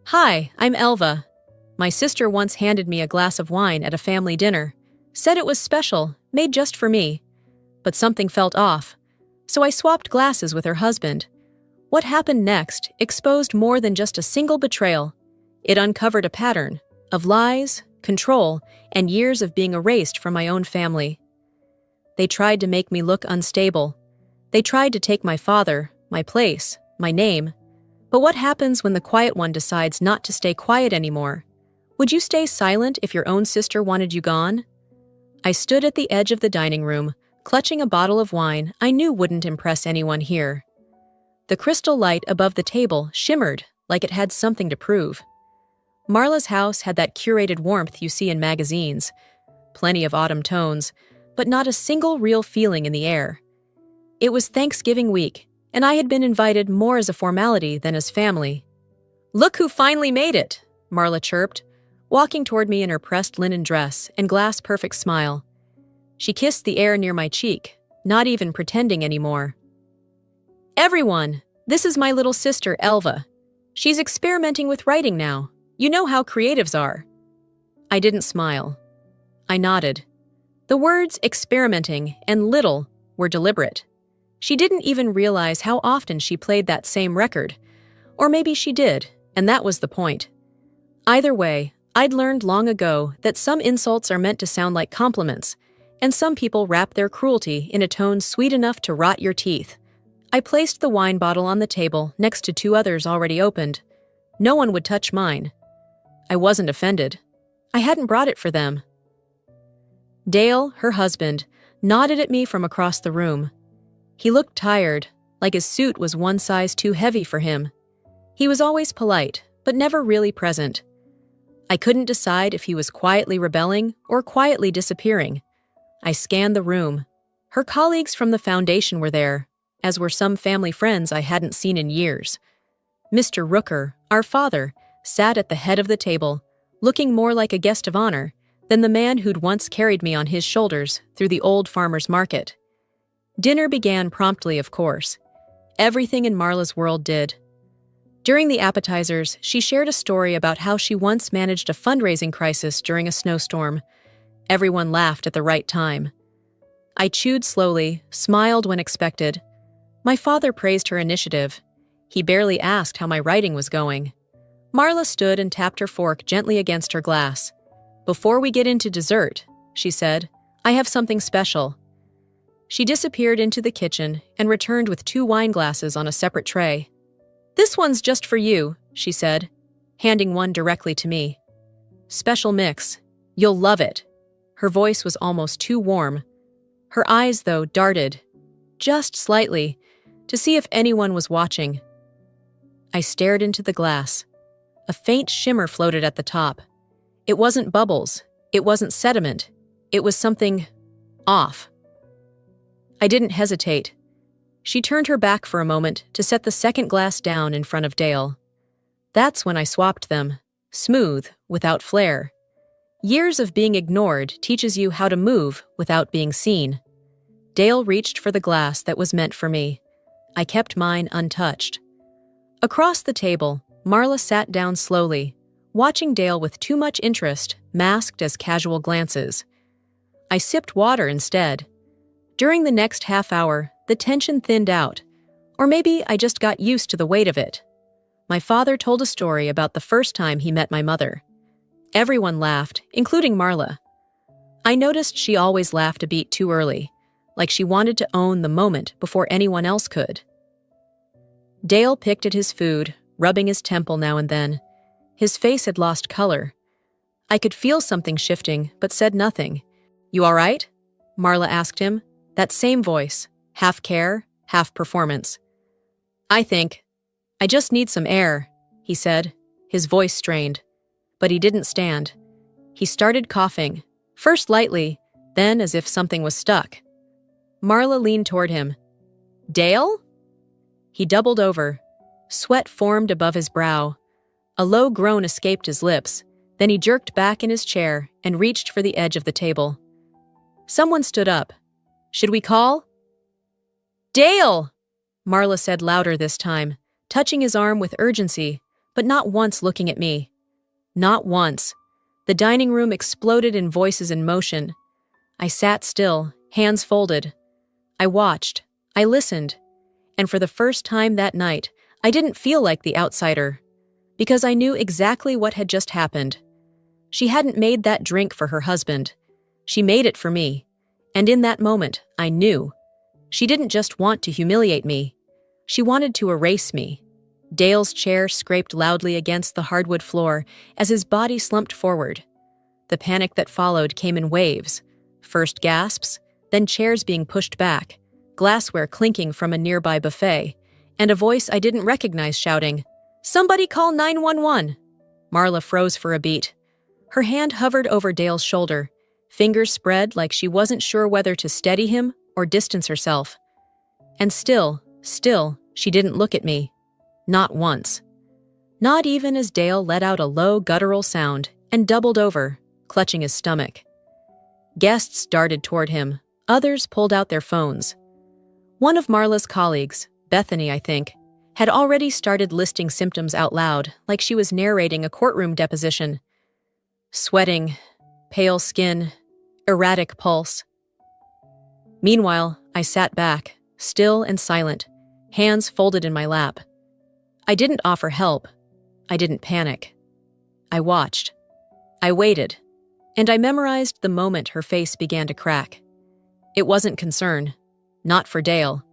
Hi, I'm Elva. My sister once handed me a glass of wine at a family dinner, said it was special, made just for me. But something felt off, so I swapped glasses with her husband. What happened next exposed more than just a single betrayal. It uncovered a pattern of lies, control, and years of being erased from my own family. They tried to make me look unstable. They tried to take my father, my place, my name. But what happens when the quiet one decides not to stay quiet anymore? Would you stay silent if your own sister wanted you gone? I stood at the edge of the dining room, clutching a bottle of wine I knew wouldn't impress anyone here. The crystal light above the table shimmered like it had something to prove. Marla's house had that curated warmth you see in magazines. Plenty of autumn tones, but not a single real feeling in the air. It was Thanksgiving week, and I had been invited more as a formality than as family. "Look who finally made it," Marla chirped, walking toward me in her pressed linen dress and glass-perfect smile. She kissed the air near my cheek, not even pretending anymore. "Everyone, this is my little sister, Elva. She's experimenting with writing now. You know how creatives are." I didn't smile. I nodded. The words experimenting and little were deliberate. She didn't even realize how often she played that same record. Or maybe she did, and that was the point. Either way, I'd learned long ago that some insults are meant to sound like compliments, and some people wrap their cruelty in a tone sweet enough to rot your teeth. I placed the wine bottle on the table next to two others already opened. No one would touch mine. I wasn't offended. I hadn't brought it for them. Dale, her husband, nodded at me from across the room. He looked tired, like his suit was one size too heavy for him. He was always polite, but never really present. I couldn't decide if he was quietly rebelling or quietly disappearing. I scanned the room. Her colleagues from the foundation were there, as were some family friends I hadn't seen in years. Mr. Rooker, our father, sat at the head of the table, looking more like a guest of honor than the man who'd once carried me on his shoulders through the old farmer's market. Dinner began promptly, of course. Everything in Marla's world did. During the appetizers, she shared a story about how she once managed a fundraising crisis during a snowstorm. Everyone laughed at the right time. I chewed slowly, smiled when expected. My father praised her initiative. He barely asked how my writing was going. Marla stood and tapped her fork gently against her glass. "Before we get into dessert," she said, "I have something special." She disappeared into the kitchen and returned with 2 wine glasses on a separate tray. "This one's just for you," she said, handing one directly to me. "Special mix. You'll love it." Her voice was almost too warm. Her eyes, though, darted, just slightly, to see if anyone was watching. I stared into the glass. A faint shimmer floated at the top. It wasn't bubbles. It wasn't sediment. It was something off. I didn't hesitate. She turned her back for a moment to set the second glass down in front of Dale. That's when I swapped them, smooth, without flair. Years of being ignored teaches you how to move without being seen. Dale reached for the glass that was meant for me. I kept mine untouched. Across the table, Marla sat down slowly, watching Dale with too much interest, masked as casual glances. I sipped water instead. During the next half hour, the tension thinned out, or maybe I just got used to the weight of it. My father told a story about the first time he met my mother. Everyone laughed, including Marla. I noticed she always laughed a beat too early, like she wanted to own the moment before anyone else could. Dale picked at his food, rubbing his temple now and then. His face had lost color. I could feel something shifting, but said nothing. "You all right?" Marla asked him. That same voice, half care, half performance. I just need some air," he said, his voice strained. But he didn't stand. He started coughing, first lightly, then as if something was stuck. Marla leaned toward him. "Dale?" He doubled over. Sweat formed above his brow. A low groan escaped his lips. Then he jerked back in his chair and reached for the edge of the table. Someone stood up. "Should we call?" "Dale!" Marla said louder this time, touching his arm with urgency, but not once looking at me. Not once. The dining room exploded in voices and motion. I sat still, hands folded. I watched. I listened. And for the first time that night, I didn't feel like the outsider. Because I knew exactly what had just happened. She hadn't made that drink for her husband. She made it for me. And in that moment, I knew. She didn't just want to humiliate me. She wanted to erase me. Dale's chair scraped loudly against the hardwood floor as his body slumped forward. The panic that followed came in waves. First gasps, then chairs being pushed back, glassware clinking from a nearby buffet, and a voice I didn't recognize shouting, "Somebody call 911!" Marla froze for a beat. Her hand hovered over Dale's shoulder, fingers spread like she wasn't sure whether to steady him or distance herself. And still, she didn't look at me. Not once. Not even as Dale let out a low, guttural sound and doubled over, clutching his stomach. Guests darted toward him. Others pulled out their phones. One of Marla's colleagues, Bethany, I think, had already started listing symptoms out loud, like she was narrating a courtroom deposition. Sweating, pale skin, erratic pulse. Meanwhile, I sat back, still and silent, hands folded in my lap. I didn't offer help. I didn't panic. I watched. I waited. And I memorized the moment her face began to crack. It wasn't concern. Not for Dale.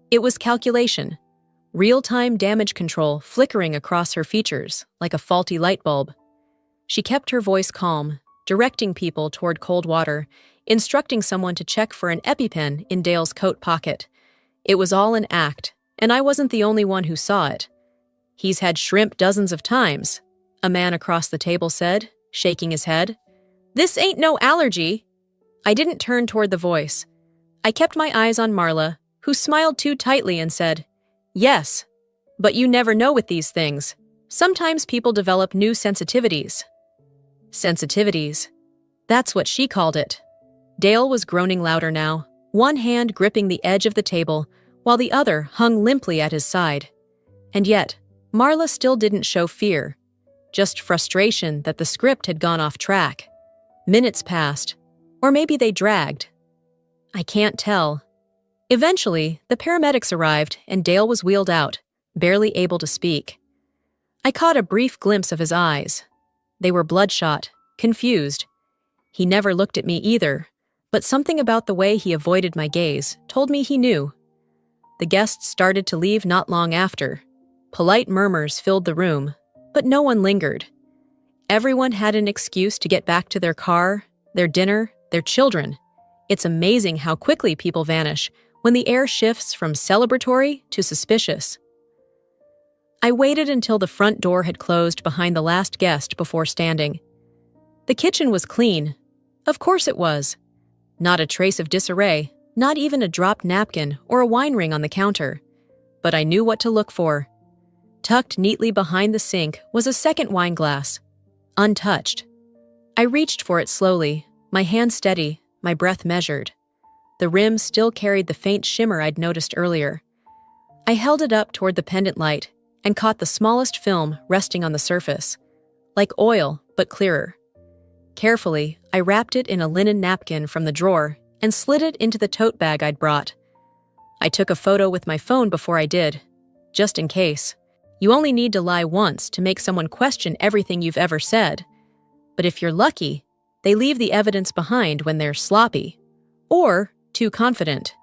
It was calculation. Real-time damage control flickering across her features like a faulty light bulb. She kept her voice calm, directing people toward cold water, instructing someone to check for an EpiPen in Dale's coat pocket. It was all an act, and I wasn't the only one who saw it. "He's had shrimp dozens of times," a man across the table said, shaking his head. "This ain't no allergy." I didn't turn toward the voice. I kept my eyes on Marla, who smiled too tightly and said, "Yes, but you never know with these things. Sometimes people develop new sensitivities." Sensitivities. That's what she called it. Dale was groaning louder now, one hand gripping the edge of the table, while the other hung limply at his side. And yet, Marla still didn't show fear, just frustration that the script had gone off track. Minutes passed, or maybe they dragged. I can't tell. Eventually, the paramedics arrived and Dale was wheeled out, barely able to speak. I caught a brief glimpse of his eyes. They were bloodshot, confused. He never looked at me either, but something about the way he avoided my gaze told me he knew. The guests started to leave not long after. Polite murmurs filled the room, but no one lingered. Everyone had an excuse to get back to their car, their dinner, their children. It's amazing how quickly people vanish when the air shifts from celebratory to suspicious. I waited until the front door had closed behind the last guest before standing. The kitchen was clean. Of course it was. Not a trace of disarray, not even a dropped napkin or a wine ring on the counter. But I knew what to look for. Tucked neatly behind the sink was a second wine glass, untouched. I reached for it slowly, my hand steady, my breath measured. The rim still carried the faint shimmer I'd noticed earlier. I held it up toward the pendant light and caught the smallest film resting on the surface, like oil, but clearer. Carefully, I wrapped it in a linen napkin from the drawer and slid it into the tote bag I'd brought. I took a photo with my phone before I did, just in case. You only need to lie once to make someone question everything you've ever said. But if you're lucky, they leave the evidence behind when they're sloppy. Or too confident.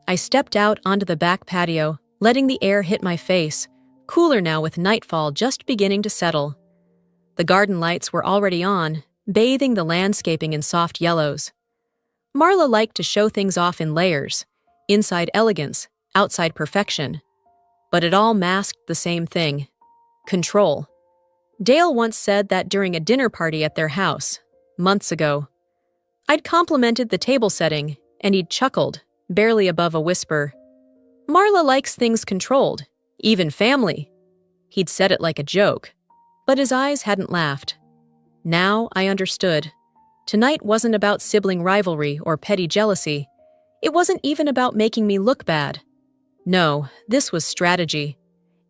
I stepped out onto the back patio, letting the air hit my face, cooler now with nightfall just beginning to settle. The garden lights were already on, bathing the landscaping in soft yellows. Marla liked to show things off in layers, inside elegance, outside perfection. But it all masked the same thing: control. Dale once said that during a dinner party at their house, months ago. I'd complimented the table setting, and he'd chuckled, barely above a whisper. "Marla likes things controlled, even family." He'd said it like a joke, but his eyes hadn't laughed. Now I understood. Tonight wasn't about sibling rivalry or petty jealousy. It wasn't even about making me look bad. No, this was strategy.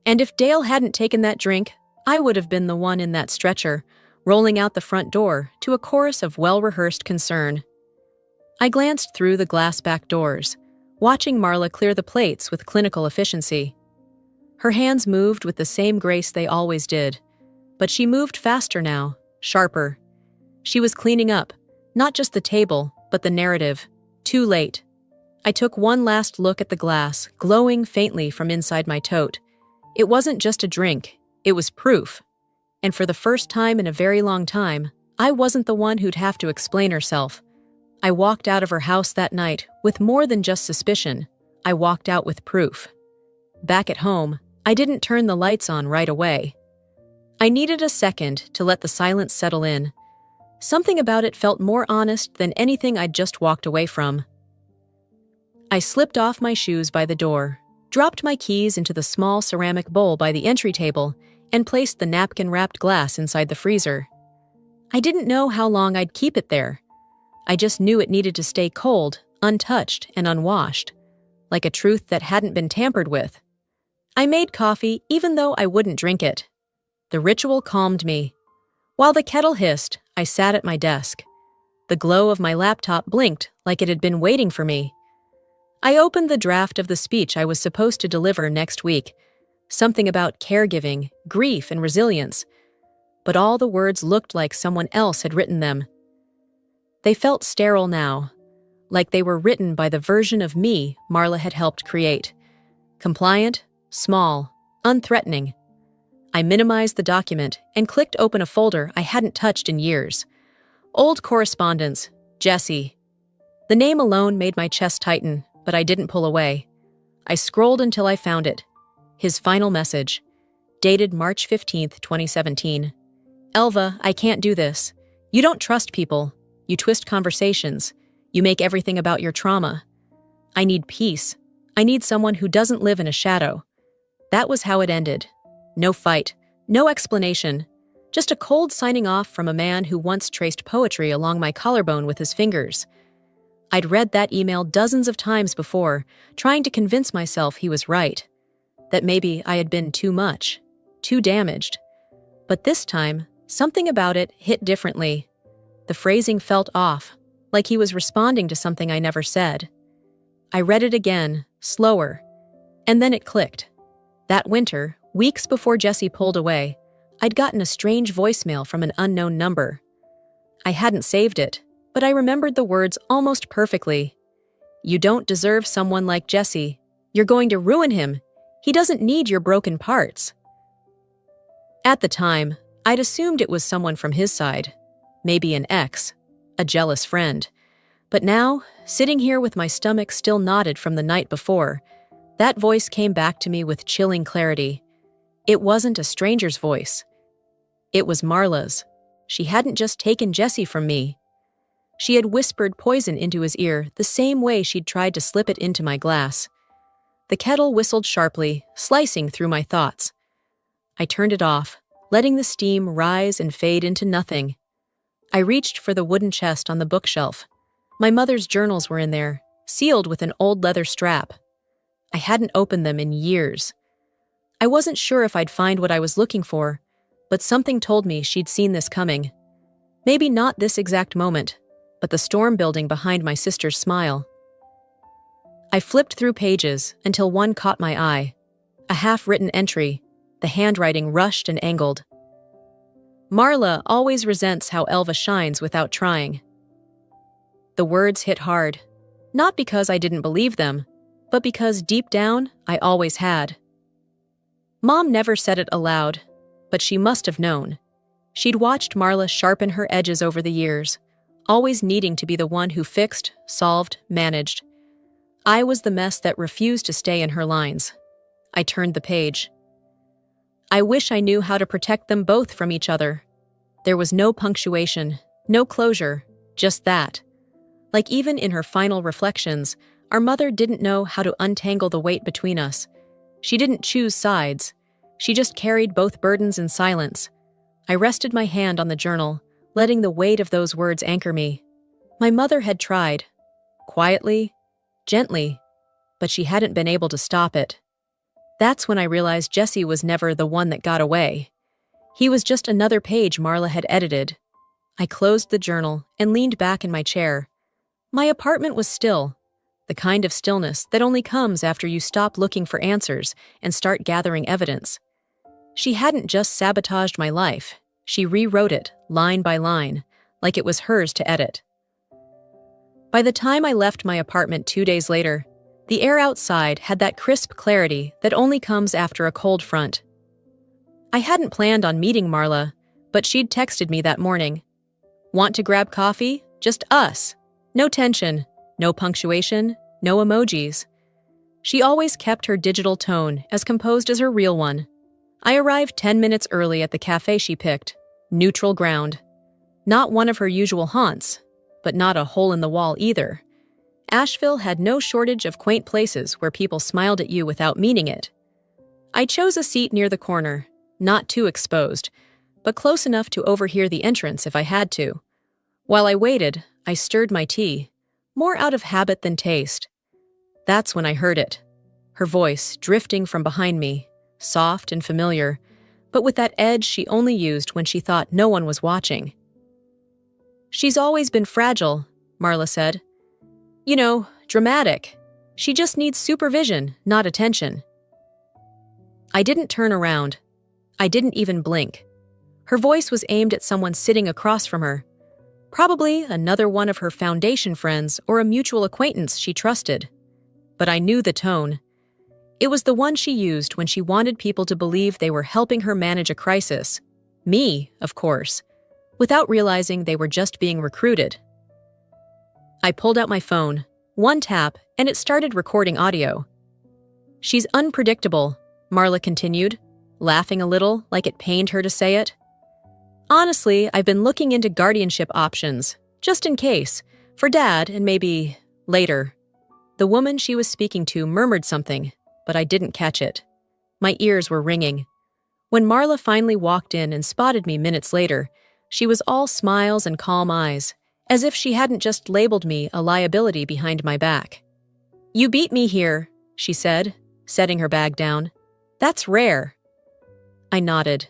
And if Dale hadn't taken that drink, I would have been the one in that stretcher, rolling out the front door to a chorus of well-rehearsed concern. I glanced through the glass back doors, watching Marla clear the plates with clinical efficiency. Her hands moved with the same grace they always did, but she moved faster now, sharper. She was cleaning up, not just the table, but the narrative. Too late. I took one last look at the glass, glowing faintly from inside my tote. It wasn't just a drink, it was proof. And for the first time in a very long time, I wasn't the one who'd have to explain herself. I walked out of her house that night with more than just suspicion. I walked out with proof. Back at home, I didn't turn the lights on right away. I needed a second to let the silence settle in. Something about it felt more honest than anything I'd just walked away from. I slipped off my shoes by the door, dropped my keys into the small ceramic bowl by the entry table, and placed the napkin-wrapped glass inside the freezer. I didn't know how long I'd keep it there. I just knew it needed to stay cold, untouched, and unwashed, like a truth that hadn't been tampered with. I made coffee even though I wouldn't drink it. The ritual calmed me. While the kettle hissed, I sat at my desk. The glow of my laptop blinked like it had been waiting for me. I opened the draft of the speech I was supposed to deliver next week, something about caregiving, grief, and resilience. But all the words looked like someone else had written them. They felt sterile now, like they were written by the version of me Marla had helped create. Compliant, small, unthreatening. I minimized the document and clicked open a folder I hadn't touched in years. Old correspondence, Jesse. The name alone made my chest tighten, but I didn't pull away. I scrolled until I found it. His final message, dated March 15th, 2017. Elva, I can't do this. You don't trust people. You twist conversations. You make everything about your trauma. I need peace. I need someone who doesn't live in a shadow. That was how it ended. No fight, no explanation. Just a cold signing off from a man who once traced poetry along my collarbone with his fingers. I'd read that email dozens of times before, trying to convince myself he was right. That maybe I had been too much, too damaged. But this time, something about it hit differently. The phrasing felt off, like he was responding to something I never said. I read it again, slower, and then it clicked. That winter, weeks before Jesse pulled away, I'd gotten a strange voicemail from an unknown number. I hadn't saved it, but I remembered the words almost perfectly. You don't deserve someone like Jesse. You're going to ruin him. He doesn't need your broken parts. At the time, I'd assumed it was someone from his side. Maybe an ex, a jealous friend. But now, sitting here with my stomach still knotted from the night before, that voice came back to me with chilling clarity. It wasn't a stranger's voice. It was Marla's. She hadn't just taken Jesse from me. She had whispered poison into his ear the same way she'd tried to slip it into my glass. The kettle whistled sharply, slicing through my thoughts. I turned it off, letting the steam rise and fade into nothing. I reached for the wooden chest on the bookshelf. My mother's journals were in there, sealed with an old leather strap. I hadn't opened them in years. I wasn't sure if I'd find what I was looking for, but something told me she'd seen this coming. Maybe not this exact moment, but the storm building behind my sister's smile. I flipped through pages until one caught my eye. A half-written entry, the handwriting rushed and angled. Marla always resents how Elva shines without trying. The words hit hard, not because I didn't believe them, but because deep down, I always had. Mom never said it aloud, but she must have known. She'd watched Marla sharpen her edges over the years, always needing to be the one who fixed, solved, managed. I was the mess that refused to stay in her lines. I turned the page. I wish I knew how to protect them both from each other. There was no punctuation, no closure, just that. Like even in her final reflections, our mother didn't know how to untangle the weight between us. She didn't choose sides. She just carried both burdens in silence. I rested my hand on the journal, letting the weight of those words anchor me. My mother had tried. Quietly, gently, but she hadn't been able to stop it. That's when I realized Jesse was never the one that got away. He was just another page Marla had edited. I closed the journal and leaned back in my chair. My apartment was still, the kind of stillness that only comes after you stop looking for answers and start gathering evidence. She hadn't just sabotaged my life, she rewrote it, line by line, like it was hers to edit. By the time I left my apartment 2 days later, the air outside had that crisp clarity that only comes after a cold front. I hadn't planned on meeting Marla, but she'd texted me that morning. Want to grab coffee? Just us. No tension, no punctuation, no emojis. She always kept her digital tone as composed as her real one. I arrived 10 minutes early at the cafe she picked. Neutral ground. Not one of her usual haunts, but not a hole in the wall either. Asheville had no shortage of quaint places where people smiled at you without meaning it. I chose a seat near the corner, not too exposed, but close enough to overhear the entrance if I had to. While I waited, I stirred my tea, more out of habit than taste. That's when I heard it. Her voice drifting from behind me, soft and familiar, but with that edge she only used when she thought no one was watching. She's always been fragile, Marla said. You know, dramatic. She just needs supervision, not attention. I didn't turn around. I didn't even blink. Her voice was aimed at someone sitting across from her. Probably another one of her foundation friends or a mutual acquaintance she trusted. But I knew the tone. It was the one she used when she wanted people to believe they were helping her manage a crisis. Me, of course, without realizing they were just being recruited. I pulled out my phone, one tap, and it started recording audio. She's unpredictable, Marla continued, laughing a little like it pained her to say it. Honestly, I've been looking into guardianship options, just in case, for Dad and maybe later. The woman she was speaking to murmured something, but I didn't catch it. My ears were ringing. When Marla finally walked in and spotted me minutes later, she was all smiles and calm eyes, as if she hadn't just labeled me a liability behind my back. You beat me here, she said, setting her bag down. That's rare. I nodded.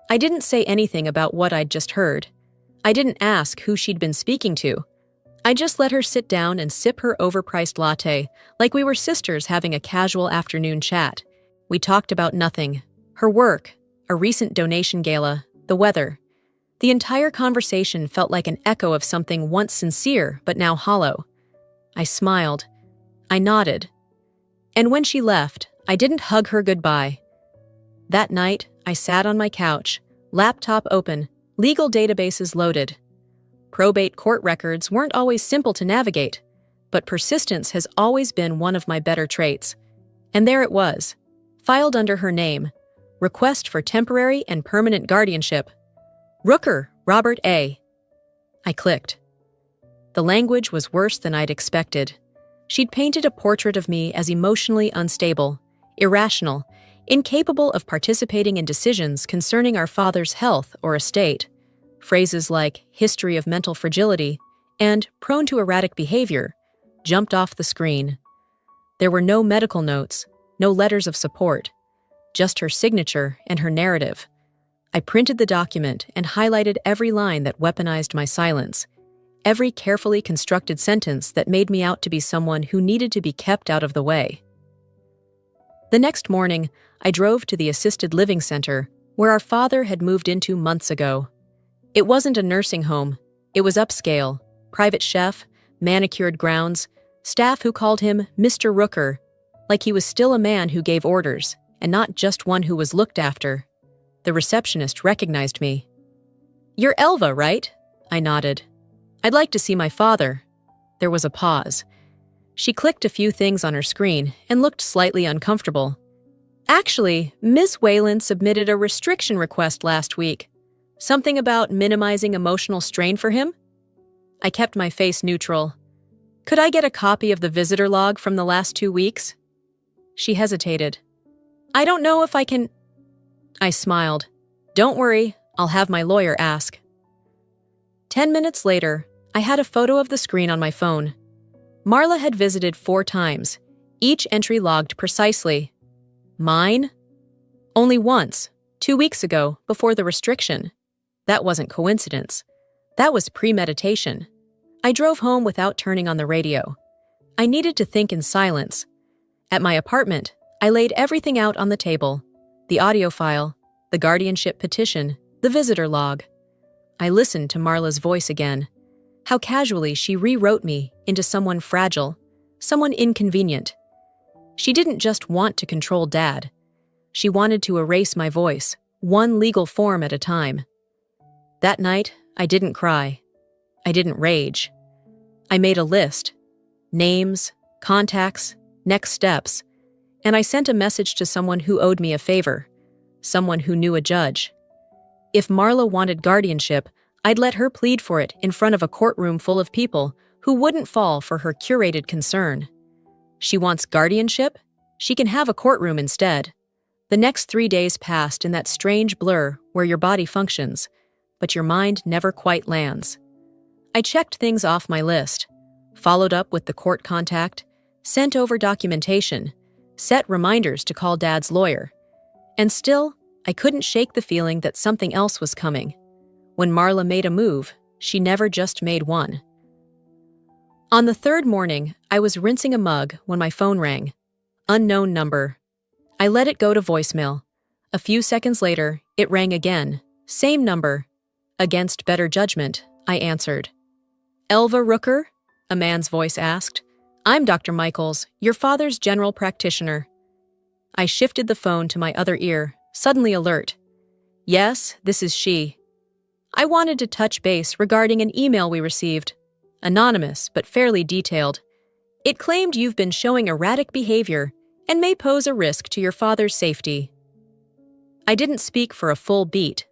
I didn't say anything about what I'd just heard. I didn't ask who she'd been speaking to. I just let her sit down and sip her overpriced latte like we were sisters having a casual afternoon chat. We talked about nothing. Her work, a recent donation gala, the weather. The entire conversation felt like an echo of something once sincere but now hollow. I smiled. I nodded. And when she left, I didn't hug her goodbye. That night, I sat on my couch, laptop open, legal databases loaded. Probate court records weren't always simple to navigate, but persistence has always been one of my better traits. And there it was, filed under her name, request for temporary and permanent guardianship. Rooker, Robert A. I clicked. The language was worse than I'd expected. She'd painted a portrait of me as emotionally unstable, irrational, incapable of participating in decisions concerning our father's health or estate. Phrases like history of mental fragility and prone to erratic behavior jumped off the screen. There were no medical notes, no letters of support, just her signature and her narrative. I printed the document and highlighted every line that weaponized my silence, every carefully constructed sentence that made me out to be someone who needed to be kept out of the way. The next morning, I drove to the assisted living center where our father had moved into months ago. It wasn't a nursing home. It was upscale, private chef, manicured grounds, staff who called him Mr. Rooker, like he was still a man who gave orders and not just one who was looked after. The receptionist recognized me. You're Elva, right? I nodded. I'd like to see my father. There was a pause. She clicked a few things on her screen and looked slightly uncomfortable. Actually, Ms. Whalen submitted a restriction request last week. Something about minimizing emotional strain for him? I kept my face neutral. Could I get a copy of the visitor log from the last 2 weeks? She hesitated. I don't know if I can... I smiled. Don't worry, I'll have my lawyer ask. 10 minutes later, I had a photo of the screen on my phone. Marla had visited 4 times, each entry logged precisely. Mine? Only once, 2 weeks ago, before the restriction. That wasn't coincidence. That was premeditation. I drove home without turning on the radio. I needed to think in silence. At my apartment, I laid everything out on the table: the audio file, the guardianship petition, the visitor log. I listened to Marla's voice again. How casually she rewrote me into someone fragile, someone inconvenient. She didn't just want to control Dad. She wanted to erase my voice, one legal form at a time. That night, I didn't cry. I didn't rage. I made a list: names, contacts, next steps, and I sent a message to someone who owed me a favor, someone who knew a judge. If Marla wanted guardianship, I'd let her plead for it in front of a courtroom full of people who wouldn't fall for her curated concern. She wants guardianship? She can have a courtroom instead. The next 3 days passed in that strange blur where your body functions, but your mind never quite lands. I checked things off my list, followed up with the court contact, sent over documentation, set reminders to call Dad's lawyer. And still, I couldn't shake the feeling that something else was coming. When Marla made a move, she never just made one. On the third morning, I was rinsing a mug when my phone rang. Unknown number. I let it go to voicemail. A few seconds later, it rang again. Same number. Against better judgment, I answered. "Elva Rooker?" a man's voice asked. "I'm Dr. Michaels, your father's general practitioner." I shifted the phone to my other ear, suddenly alert. "Yes, this is she." I wanted to touch base regarding an email we received. Anonymous, but fairly detailed. It claimed you've been showing erratic behavior and may pose a risk to your father's safety. I didn't speak for a full beat.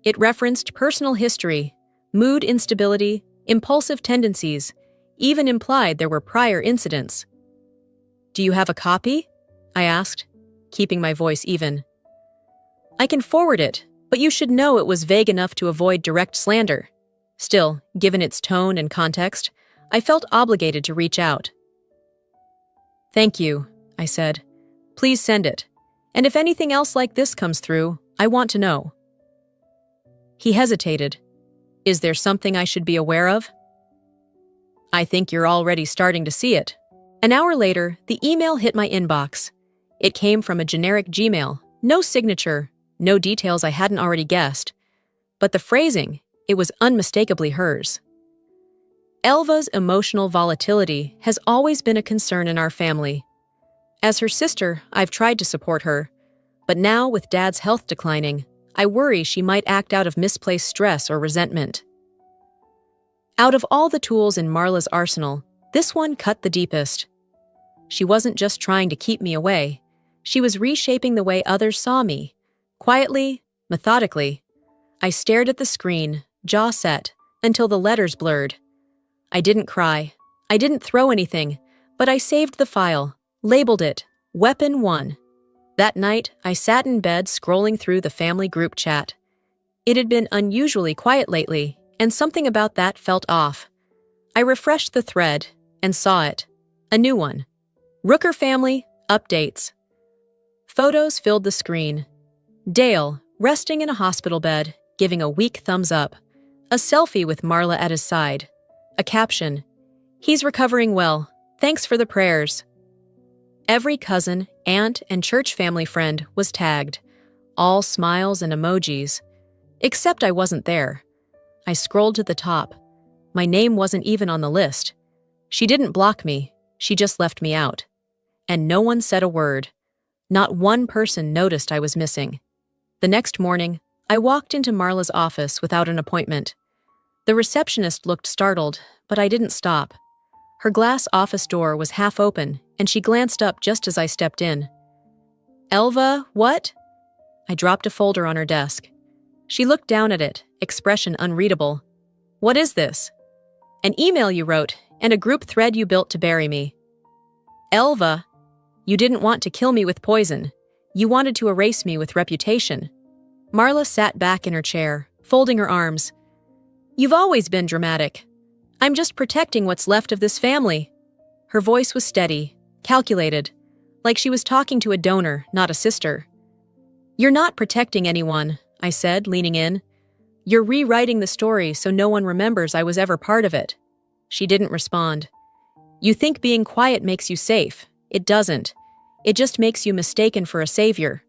It referenced personal history, mood instability, impulsive tendencies, even implied there were prior incidents. "Do you have a copy?" I asked, keeping my voice even. "I can forward it, but you should know it was vague enough to avoid direct slander." Still, given its tone and context, I felt obligated to reach out. "Thank you," I said. "Please send it. And if anything else like this comes through, I want to know." He hesitated. "Is there something I should be aware of?" "I think you're already starting to see it." An hour later, the email hit my inbox. It came from a generic Gmail, no signature, no details I hadn't already guessed. But the phrasing, it was unmistakably hers. Elva's emotional volatility has always been a concern in our family. As her sister, I've tried to support her, but now with Dad's health declining, I worry she might act out of misplaced stress or resentment. Out of all the tools in Marla's arsenal, this one cut the deepest. She wasn't just trying to keep me away. She was reshaping the way others saw me. Quietly, methodically. I stared at the screen, jaw set, until the letters blurred. I didn't cry. I didn't throw anything, but I saved the file, labeled it Weapon 1. That night, I sat in bed scrolling through the family group chat. It had been unusually quiet lately, and something about that felt off. I refreshed the thread and saw it. A new one. Rooker family, updates. Photos filled the screen. Dale, resting in a hospital bed, giving a weak thumbs up. A selfie with Marla at his side. A caption, "He's recovering well. Thanks for the prayers." Every cousin, aunt, and church family friend was tagged. All smiles and emojis. Except I wasn't there. I scrolled to the top. My name wasn't even on the list. She didn't block me. She just left me out. And no one said a word. Not one person noticed I was missing. The next morning, I walked into Marla's office without an appointment. The receptionist looked startled, but I didn't stop. Her glass office door was half open, and she glanced up just as I stepped in. "Elva, what?" I dropped a folder on her desk. She looked down at it, expression unreadable. "What is this?" "An email you wrote, and a group thread you built to bury me." "Elva, you didn't want to kill me with poison. You wanted to erase me with reputation." Marla sat back in her chair, folding her arms. "You've always been dramatic. I'm just protecting what's left of this family." Her voice was steady, calculated, like she was talking to a donor, not a sister. "You're not protecting anyone," I said, leaning in. "You're rewriting the story so no one remembers I was ever part of it." She didn't respond. "You think being quiet makes you safe. It doesn't. It just makes you mistaken for a savior."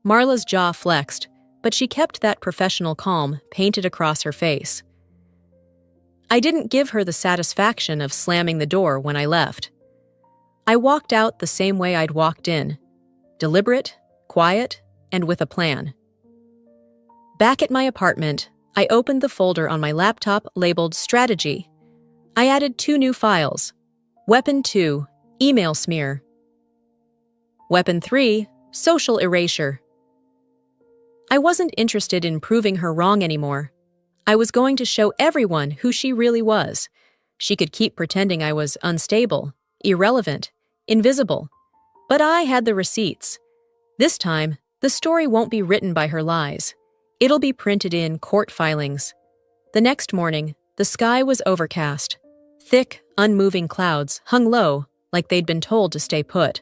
Marla's jaw flexed, but she kept that professional calm painted across her face. I didn't give her the satisfaction of slamming the door when I left. I walked out the same way I'd walked in, deliberate, quiet, and with a plan. Back at my apartment, I opened the folder on my laptop labeled Strategy. I added 2 new files. Weapon 2, Email Smear. Weapon 3, Social Erasure. I wasn't interested in proving her wrong anymore. I was going to show everyone who she really was. She could keep pretending I was unstable, irrelevant, invisible. But I had the receipts. This time, the story won't be written by her lies. It'll be printed in court filings. The next morning, the sky was overcast. Thick, unmoving clouds hung low, like they'd been told to stay put.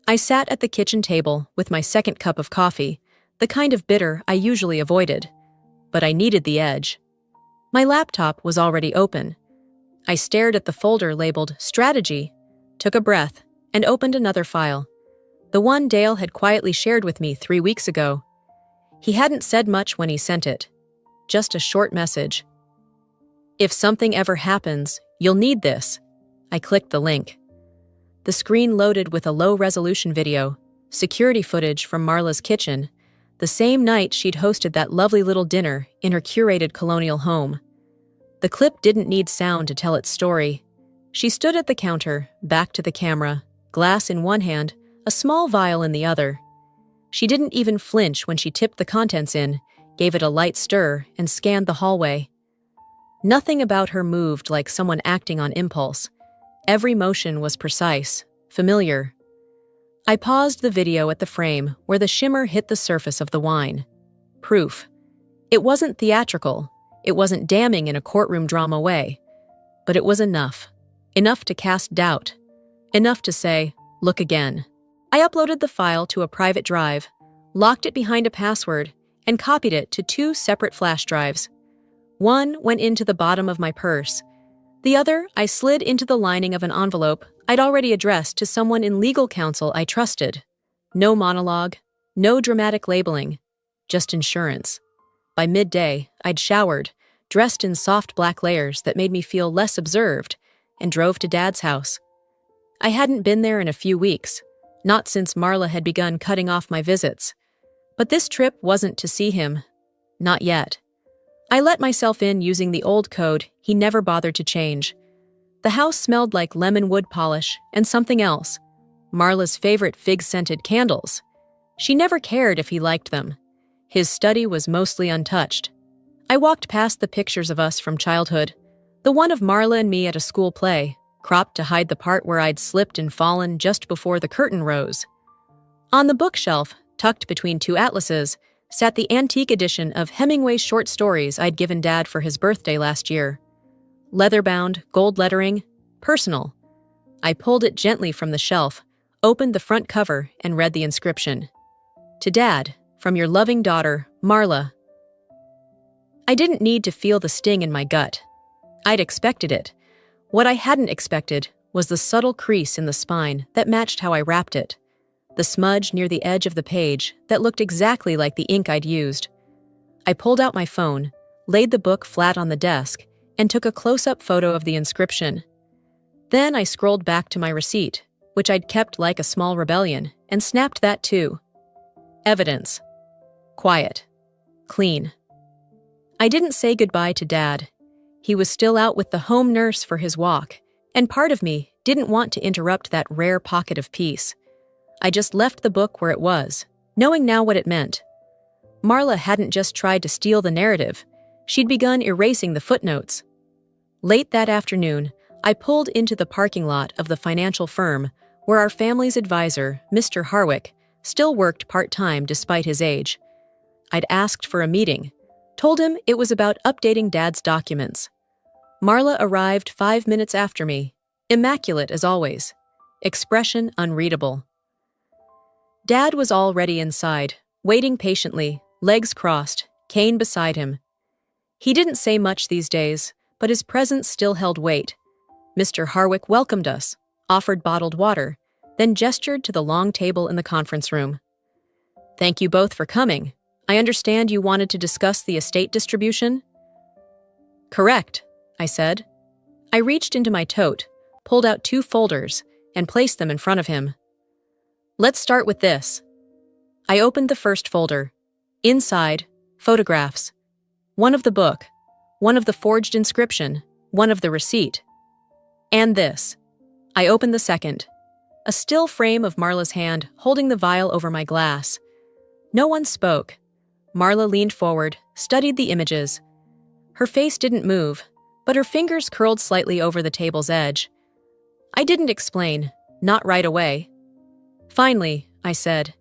I sat at the kitchen table with my second cup of coffee, the kind of bitter I usually avoided. But I needed the edge. My laptop was already open. I stared at the folder labeled Strategy, took a breath, and opened another file. The one Dale had quietly shared with me 3 weeks ago. He hadn't said much when he sent it. Just a short message. "If something ever happens, you'll need this." I clicked the link. The screen loaded with a low-resolution video, security footage from Marla's kitchen, the same night she'd hosted that lovely little dinner in her curated colonial home. The clip didn't need sound to tell its story. She stood at the counter, back to the camera, glass in one hand, a small vial in the other. She didn't even flinch when she tipped the contents in, gave it a light stir, and scanned the hallway. Nothing about her moved like someone acting on impulse. Every motion was precise, familiar. I paused the video at the frame where the shimmer hit the surface of the wine. Proof. It wasn't theatrical. It wasn't damning in a courtroom drama way. But it was enough. Enough to cast doubt. Enough to say, "Look again." I uploaded the file to a private drive, locked it behind a password, and copied it to 2 separate flash drives. One went into the bottom of my purse. The other I slid into the lining of an envelope I'd already addressed to someone in legal counsel I trusted. No monologue, no dramatic labeling, just insurance. By midday, I'd showered, dressed in soft black layers that made me feel less observed, and drove to Dad's house. I hadn't been there in a few weeks, not since Marla had begun cutting off my visits. But this trip wasn't to see him. Not yet. I let myself in using the old code he never bothered to change. The house smelled like lemon wood polish and something else, Marla's favorite fig-scented candles. She never cared if he liked them. His study was mostly untouched. I walked past the pictures of us from childhood, the one of Marla and me at a school play, cropped to hide the part where I'd slipped and fallen just before the curtain rose. On the bookshelf, tucked between 2 atlases, sat the antique edition of Hemingway's short stories I'd given Dad for his birthday last year. Leather-bound, gold lettering, personal. I pulled it gently from the shelf, opened the front cover, and read the inscription. "To Dad, from your loving daughter, Marla." I didn't need to feel the sting in my gut. I'd expected it. What I hadn't expected was the subtle crease in the spine that matched how I wrapped it. The smudge near the edge of the page that looked exactly like the ink I'd used. I pulled out my phone, laid the book flat on the desk, and took a close-up photo of the inscription. Then I scrolled back to my receipt, which I'd kept like a small rebellion, and snapped that too. Evidence. Quiet. Clean. I didn't say goodbye to Dad. He was still out with the home nurse for his walk, and part of me didn't want to interrupt that rare pocket of peace. I just left the book where it was, knowing now what it meant. Marla hadn't just tried to steal the narrative. She'd begun erasing the footnotes. Late that afternoon, I pulled into the parking lot of the financial firm where our family's advisor, Mr. Harwick, still worked part-time despite his age. I'd asked for a meeting, told him it was about updating Dad's documents. Marla arrived 5 minutes after me, immaculate as always, expression unreadable. Dad was already inside, waiting patiently, legs crossed, cane beside him. He didn't say much these days, but his presence still held weight. Mr. Harwick welcomed us, offered bottled water, then gestured to the long table in the conference room. "Thank you both for coming. I understand you wanted to discuss the estate distribution?" "Correct," I said. I reached into my tote, pulled out 2 folders, and placed them in front of him. "Let's start with this." I opened the first folder. Inside, photographs. One of the book, one of the forged inscription, one of the receipt. And this. I opened the second. A still frame of Marla's hand holding the vial over my glass. No one spoke. Marla leaned forward, studied the images. Her face didn't move, but her fingers curled slightly over the table's edge. I didn't explain, not right away. "Finally," I said,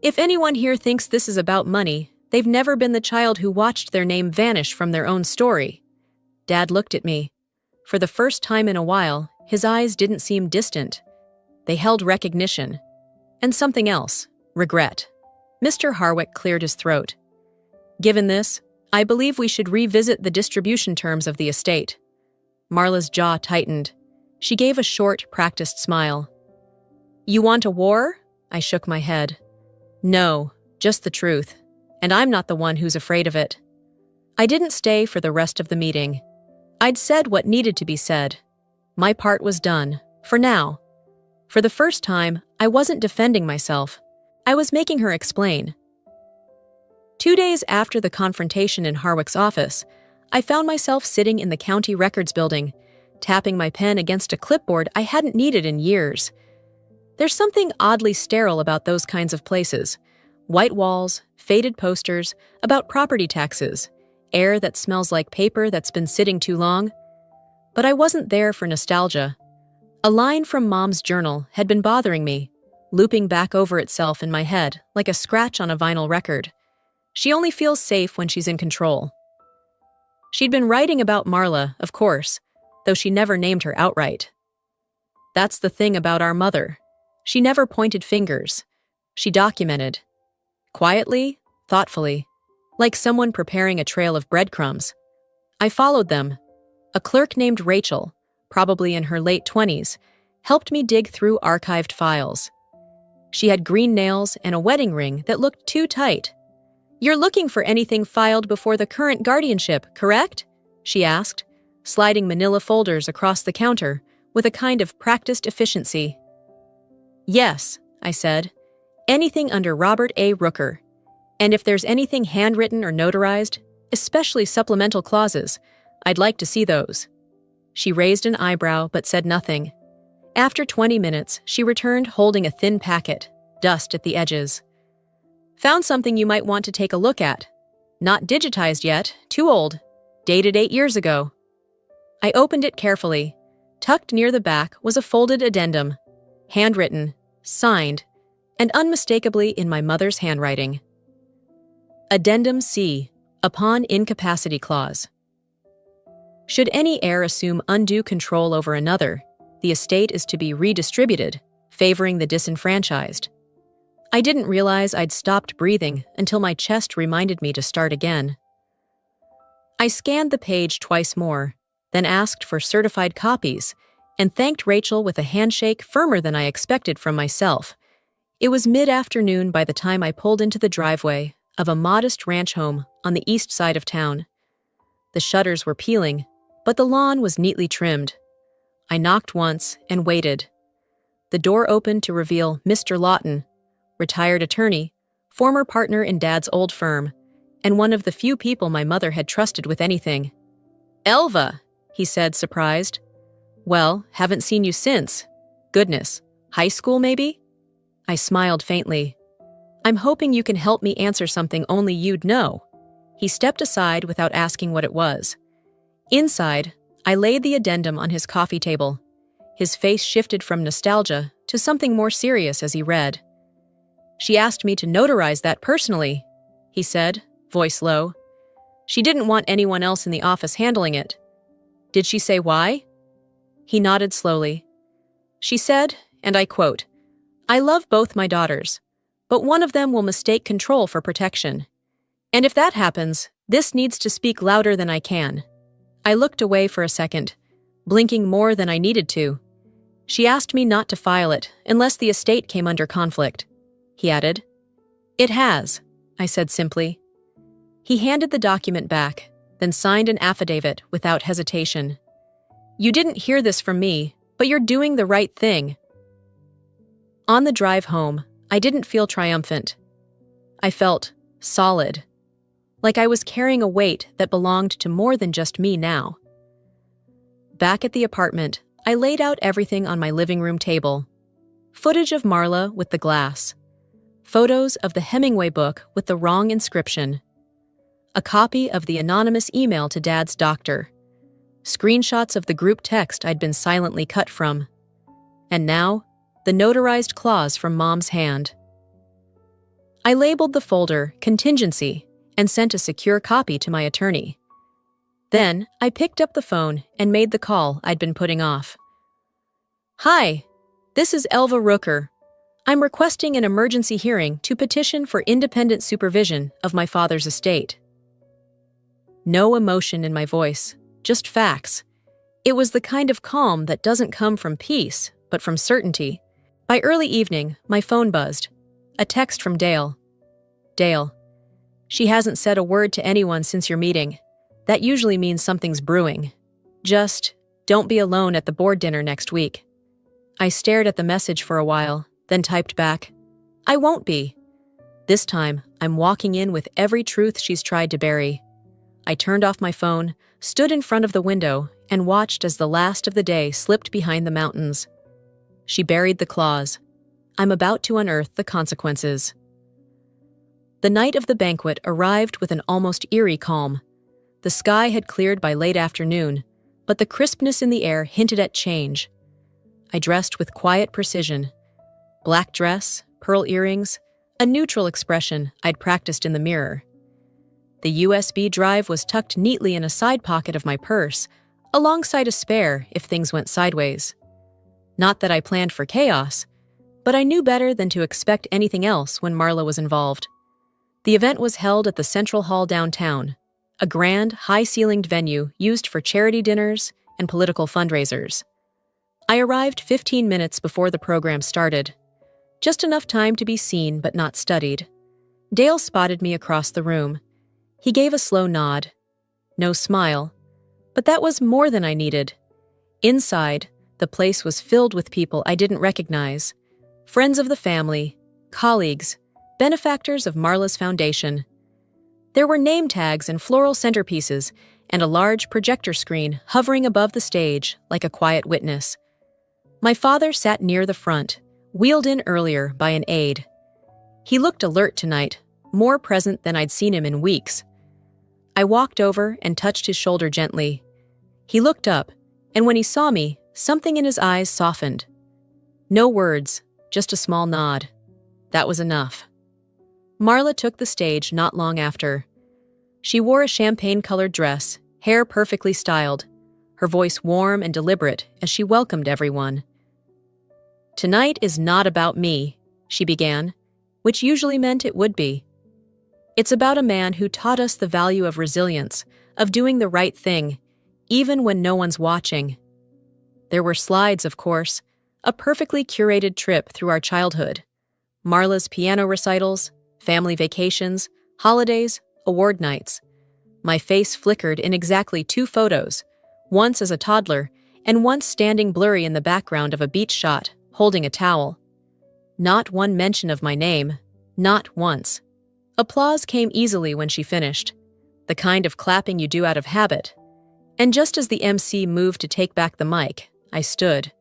"if anyone here thinks this is about money, they've never been the child who watched their name vanish from their own story." Dad looked at me. For the first time in a while, his eyes didn't seem distant. They held recognition. And something else, regret. Mr. Harwick cleared his throat. "Given this, I believe we should revisit the distribution terms of the estate." Marla's jaw tightened. She gave a short, practiced smile. "You want a war?" I shook my head. "No, just the truth. And I'm not the one who's afraid of it." I didn't stay for the rest of the meeting. I'd said what needed to be said. My part was done, for now. For the first time, I wasn't defending myself. I was making her explain. 2 days after the confrontation in Harwick's office, I found myself sitting in the county records building, tapping my pen against a clipboard I hadn't needed in years. There's something oddly sterile about those kinds of places. White walls, faded posters, about property taxes, air that smells like paper that's been sitting too long. But I wasn't there for nostalgia. A line from Mom's journal had been bothering me, looping back over itself in my head like a scratch on a vinyl record. She only feels safe when she's in control. She'd been writing about Marla, of course, though she never named her outright. That's the thing about our mother. She never pointed fingers. She documented. Quietly, thoughtfully, like someone preparing a trail of breadcrumbs. I followed them. A clerk named Rachel, probably in her late 20s, helped me dig through archived files. She had green nails and a wedding ring that looked too tight. "You're looking for anything filed before the current guardianship, correct?" she asked, sliding manila folders across the counter with a kind of practiced efficiency. "Yes," I said. "Anything under Robert A. Rooker. And if there's anything handwritten or notarized, especially supplemental clauses, I'd like to see those." She raised an eyebrow but said nothing. After 20 minutes, she returned holding a thin packet, dust at the edges. "Found something you might want to take a look at. Not digitized yet, too old. Dated 8 years ago." I opened it carefully. Tucked near the back was a folded addendum, handwritten, signed, and unmistakably in my mother's handwriting. Addendum C, upon incapacity clause. Should any heir assume undue control over another, the estate is to be redistributed, favoring the disenfranchised. I didn't realize I'd stopped breathing until my chest reminded me to start again. I scanned the page twice more, then asked for certified copies, and thanked Rachel with a handshake firmer than I expected from myself. It was mid-afternoon by the time I pulled into the driveway of a modest ranch home on the east side of town. The shutters were peeling, but the lawn was neatly trimmed. I knocked once and waited. The door opened to reveal Mr. Lawton, retired attorney, former partner in Dad's old firm, and one of the few people my mother had trusted with anything. "Elva," he said, surprised. "Well, haven't seen you since. Goodness, high school maybe?" I smiled faintly. "I'm hoping you can help me answer something only you'd know." He stepped aside without asking what it was. Inside, I laid the addendum on his coffee table. His face shifted from nostalgia to something more serious as he read. "She asked me to notarize that personally," he said, voice low. "She didn't want anyone else in the office handling it." "Did she say why?" He nodded slowly. "She said, and I quote, 'I love both my daughters, but one of them will mistake control for protection. And if that happens, this needs to speak louder than I can. I looked away for a second, blinking more than I needed to. She asked me not to file it unless the estate came under conflict, he added. It has, I said simply. He handed the document back, then signed an affidavit without hesitation. You didn't hear this from me, but you're doing the right thing. On the drive home, I didn't feel triumphant. I felt solid, like I was carrying a weight that belonged to more than just me now. Back at the apartment, I laid out everything on my living room table. Footage of Marla with the glass. Photos of the Hemingway book with the wrong inscription. A copy of the anonymous email to Dad's doctor. Screenshots of the group text I'd been silently cut from. And now, the notarized clause from Mom's hand. I labeled the folder Contingency and sent a secure copy to my attorney. Then, I picked up the phone and made the call I'd been putting off. Hi, this is Elva Rooker. I'm requesting an emergency hearing to petition for independent supervision of my father's estate. No emotion in my voice, just facts. It was the kind of calm that doesn't come from peace, but from certainty. By early evening, my phone buzzed. A text from Dale. Dale. She hasn't said a word to anyone since your meeting. That usually means something's brewing. Just, don't be alone at the board dinner next week. I stared at the message for a while, then typed back, I won't be. This time, I'm walking in with every truth she's tried to bury. I turned off my phone, stood in front of the window, and watched as the last of the day slipped behind the mountains. She buried the clause. I'm about to unearth the consequences. The night of the banquet arrived with an almost eerie calm. The sky had cleared by late afternoon, but the crispness in the air hinted at change. I dressed with quiet precision. Black dress, pearl earrings, a neutral expression I'd practiced in the mirror. The USB drive was tucked neatly in a side pocket of my purse, alongside a spare if things went sideways. Not that I planned for chaos, but I knew better than to expect anything else when Marla was involved. The event was held at the Central Hall downtown, a grand, high-ceilinged venue used for charity dinners and political fundraisers. I arrived 15 minutes before the program started. Just enough time to be seen but not studied. Dale spotted me across the room. He gave a slow nod. No smile. But that was more than I needed. Inside, the place was filled with people I didn't recognize. Friends of the family, colleagues, benefactors of Marla's foundation. There were name tags and floral centerpieces, and a large projector screen hovering above the stage like a quiet witness. My father sat near the front, wheeled in earlier by an aide. He looked alert tonight, more present than I'd seen him in weeks. I walked over and touched his shoulder gently. He looked up, and when he saw me, something in his eyes softened. No words, just a small nod. That was enough. Marla took the stage not long after. She wore a champagne-colored dress, hair perfectly styled, her voice warm and deliberate as she welcomed everyone. Tonight is not about me, she began, which usually meant it would be. It's about a man who taught us the value of resilience, of doing the right thing, even when no one's watching. There were slides, of course, a perfectly curated trip through our childhood. Marla's piano recitals, family vacations, holidays, award nights. My face flickered in exactly 2 photos, once as a toddler and once standing blurry in the background of a beach shot, holding a towel. Not one mention of my name, not once. Applause came easily when she finished, the kind of clapping you do out of habit. And just as the MC moved to take back the mic, I stood.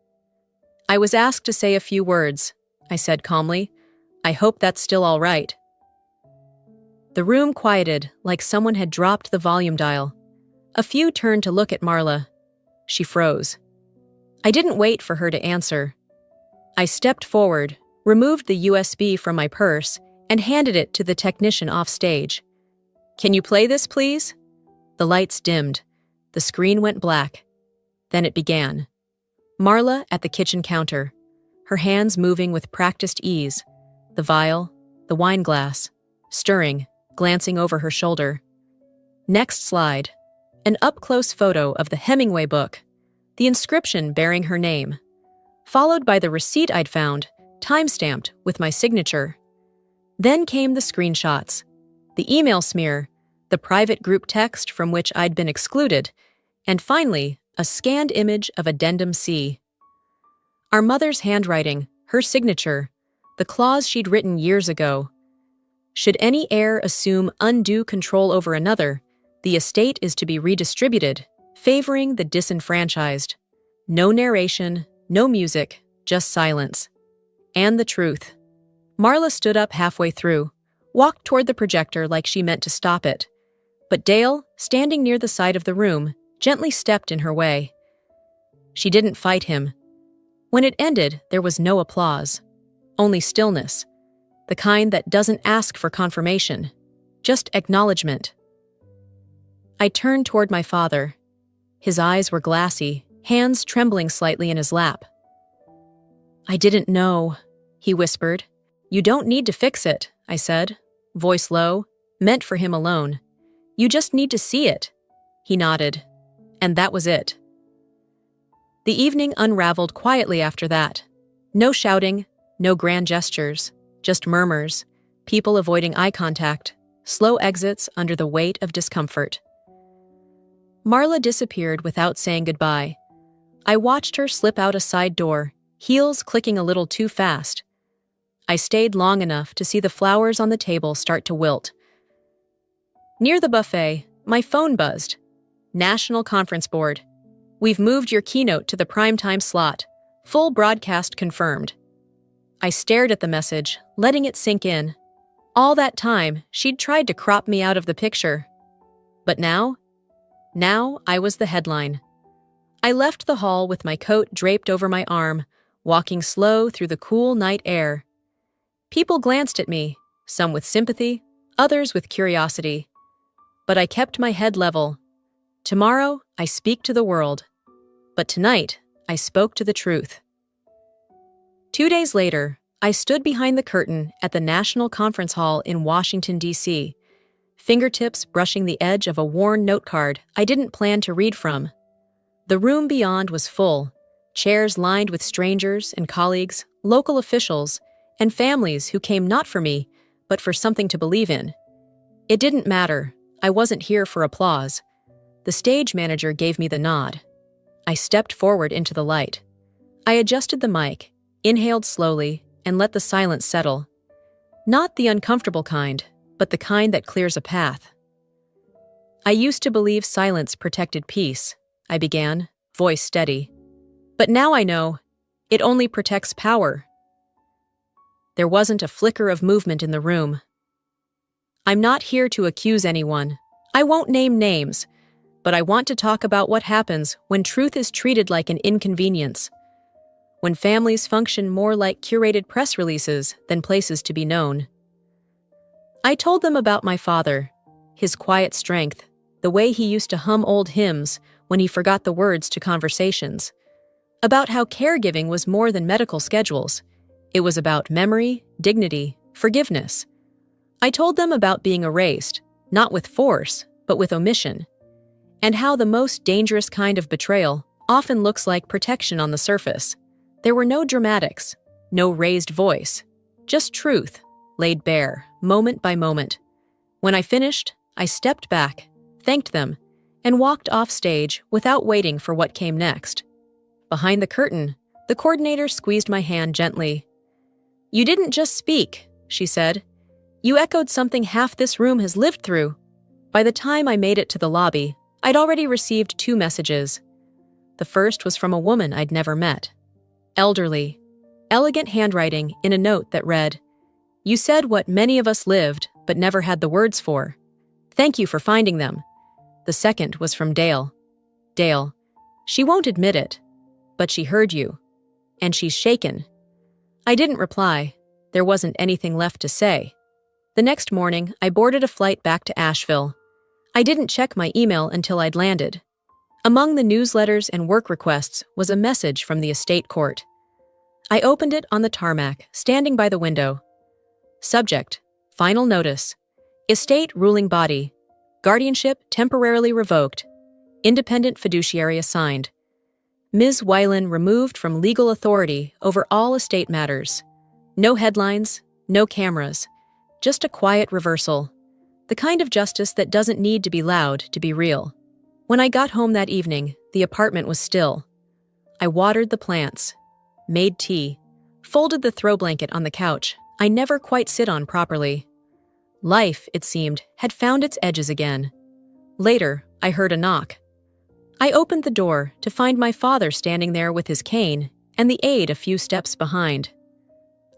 I was asked to say a few words, I said calmly. I hope that's still all right. The room quieted like someone had dropped the volume dial. A few turned to look at Marla. She froze. I didn't wait for her to answer. I stepped forward, removed the USB from my purse, and handed it to the technician off stage. Can you play this, please? The lights dimmed. The screen went black. Then it began. Marla at the kitchen counter, her hands moving with practiced ease. The vial, the wine glass, stirring, glancing over her shoulder. Next slide. An up-close photo of the Hemingway book, the inscription bearing her name, followed by the receipt I'd found, time-stamped with my signature. Then came the screenshots, the email smear, the private group text from which I'd been excluded, and finally, a scanned image of Addendum C. Our mother's handwriting, her signature, the clause she'd written years ago. Should any heir assume undue control over another, the estate is to be redistributed, favoring the disenfranchised. No narration, no music, just silence. And the truth. Marla stood up halfway through, walked toward the projector like she meant to stop it. But Dale, standing near the side of the room, gently stepped in her way. She didn't fight him. When it ended, there was no applause. Only stillness. The kind that doesn't ask for confirmation. Just acknowledgement. I turned toward my father. His eyes were glassy, hands trembling slightly in his lap. "I didn't know," he whispered. "You don't need to fix it," I said, voice low, meant for him alone. "You just need to see it." He nodded. And that was it. The evening unraveled quietly after that. No shouting, no grand gestures, just murmurs, people avoiding eye contact, slow exits under the weight of discomfort. Marla disappeared without saying goodbye. I watched her slip out a side door, heels clicking a little too fast. I stayed long enough to see the flowers on the table start to wilt. Near the buffet, my phone buzzed. National Conference Board. "We've moved your keynote to the primetime slot. Full broadcast confirmed." I stared at the message, letting it sink in. All that time, she'd tried to crop me out of the picture. But now I was the headline. I left the hall with my coat draped over my arm, walking slow through the cool night air. People glanced at me, some with sympathy, others with curiosity. But I kept my head level. Tomorrow, I speak to the world. But tonight, I spoke to the truth. 2 days later, I stood behind the curtain at the National Conference Hall in Washington, D.C., fingertips brushing the edge of a worn note card I didn't plan to read from. The room beyond was full, chairs lined with strangers and colleagues, local officials, and families who came not for me, but for something to believe in. It didn't matter. I wasn't here for applause. The stage manager gave me the nod. I stepped forward into the light. I adjusted the mic, inhaled slowly, and let the silence settle. Not the uncomfortable kind, but the kind that clears a path. "I used to believe silence protected peace," I began, voice steady. "But now I know, it only protects power." There wasn't a flicker of movement in the room. "I'm not here to accuse anyone. I won't name names, but I want to talk about what happens when truth is treated like an inconvenience. When families function more like curated press releases than places to be known." I told them about my father, his quiet strength, the way he used to hum old hymns when he forgot the words to conversations, about how caregiving was more than medical schedules. It was about memory, dignity, forgiveness. I told them about being erased, not with force, but with omission, and how the most dangerous kind of betrayal often looks like protection on the surface. There were no dramatics, no raised voice, just truth, laid bare, moment by moment. When I finished, I stepped back, thanked them, and walked off stage without waiting for what came next. Behind the curtain, the coordinator squeezed my hand gently. "You didn't just speak," she said. "You echoed something half this room has lived through." By the time I made it to the lobby, I'd already received 2 messages. The first was from a woman I'd never met. Elderly, elegant handwriting in a note that read, "You said what many of us lived, but never had the words for. Thank you for finding them." The second was from Dale. "Dale, she won't admit it, but she heard you. And she's shaken." I didn't reply. There wasn't anything left to say. The next morning, I boarded a flight back to Asheville. I didn't check my email until I'd landed. Among the newsletters and work requests was a message from the estate court. I opened it on the tarmac, standing by the window. Subject: Final notice. Estate ruling body. Guardianship temporarily revoked. Independent fiduciary assigned. Ms. Weiland removed from legal authority over all estate matters. No headlines, no cameras. Just a quiet reversal. The kind of justice that doesn't need to be loud to be real. When I got home that evening, the apartment was still. I watered the plants, made tea, folded the throw blanket on the couch I never quite sit on properly. Life, it seemed, had found its edges again. Later, I heard a knock. I opened the door to find my father standing there with his cane and the aide a few steps behind.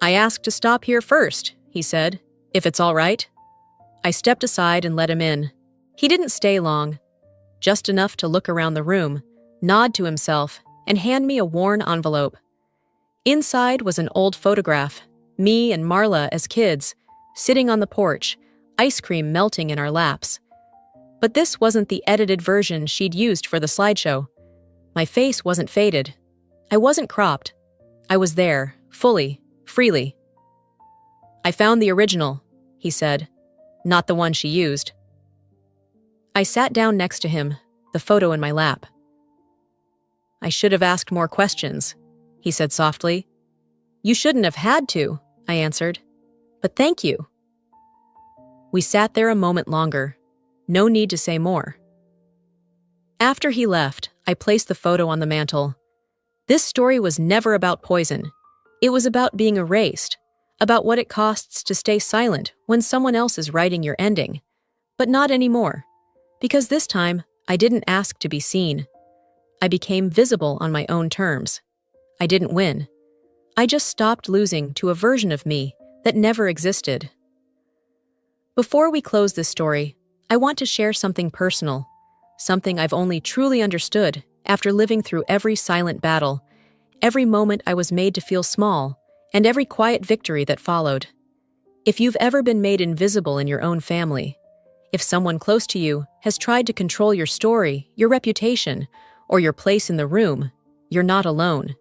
"I asked to stop here first," he said, "if it's all right." I stepped aside and let him in. He didn't stay long, just enough to look around the room, nod to himself, and hand me a worn envelope. Inside was an old photograph, me and Marla as kids, sitting on the porch, ice cream melting in our laps. But this wasn't the edited version she'd used for the slideshow. My face wasn't faded. I wasn't cropped. I was there, fully, freely. "I found the original," he said, "not the one she used." I sat down next to him, the photo in my lap. "I should have asked more questions," he said softly. "You shouldn't have had to," I answered. "But thank you." We sat there a moment longer. No need to say more. After he left, I placed the photo on the mantel. This story was never about poison. It was about being erased, about what it costs to stay silent when someone else is writing your ending. But not anymore, because this time I didn't ask to be seen. I became visible on my own terms. I didn't win. I just stopped losing to a version of me that never existed. Before we close this story, I want to share something personal, something I've only truly understood after living through every silent battle, every moment I was made to feel small, and every quiet victory that followed. If you've ever been made invisible in your own family, if someone close to you has tried to control your story, your reputation, or your place in the room, you're not alone.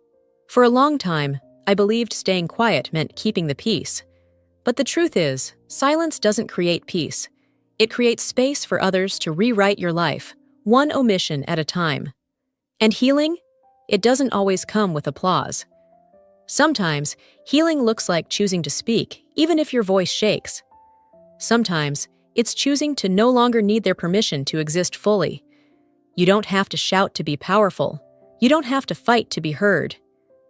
For a long time, I believed staying quiet meant keeping the peace. But the truth is, silence doesn't create peace. It creates space for others to rewrite your life, one omission at a time. And healing? It doesn't always come with applause. Sometimes, healing looks like choosing to speak, even if your voice shakes. Sometimes, it's choosing to no longer need their permission to exist fully. You don't have to shout to be powerful. You don't have to fight to be heard.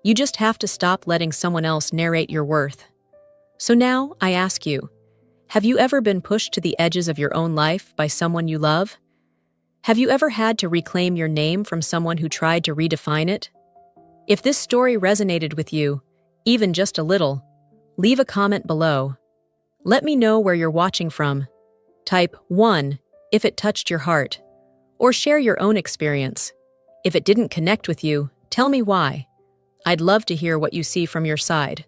You just have to stop letting someone else narrate your worth. So now, I ask you, have you ever been pushed to the edges of your own life by someone you love? Have you ever had to reclaim your name from someone who tried to redefine it? If this story resonated with you, even just a little, leave a comment below. Let me know where you're watching from. Type 1 if it touched your heart, or share your own experience. If it didn't connect with you, tell me why. I'd love to hear what you see from your side.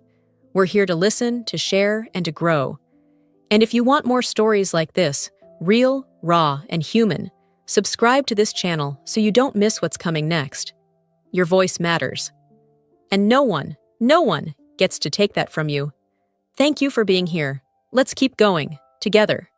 We're here to listen, to share, and to grow. And if you want more stories like this, real, raw, and human, subscribe to this channel so you don't miss what's coming next. Your voice matters. And no one gets to take that from you. Thank you for being here. Let's keep going, together.